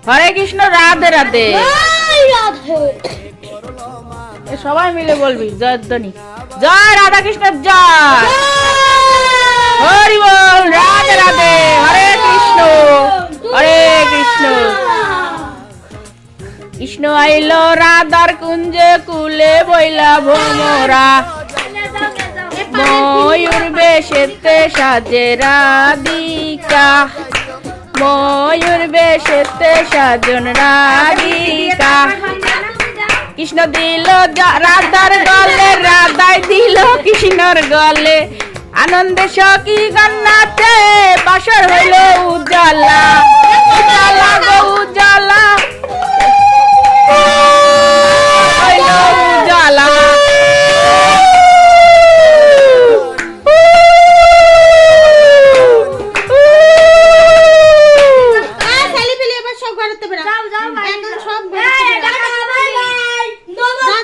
হরে কৃষ্ণ, রাধে রাধে। সবাই মিলে বলবি জয়ধ্বনি। জয় রাধা কৃষ্ণ, জয় হরি বল, রাধে রাধে, হরে কৃষ্ণ হরে কৃষ্ণ। কৃষ্ণ আইল রাধার কুঞ্জে, কুলে বইলা ভ্রমরা, ময়ূর বেশেতে সাজে রাধিকা, ময়ূর বেশেতে সাজন রাধিকা। কৃষ্ণ দিল রাধার গলে, রাধাই দিল কৃষ্ণর গলে, আনন্দে সখী গন্নাতে বাসর হইল উজালা, উজালা গো উজালা হইল উজালা। ছেলে পেলে এবার সব ঘরেতে বেরো।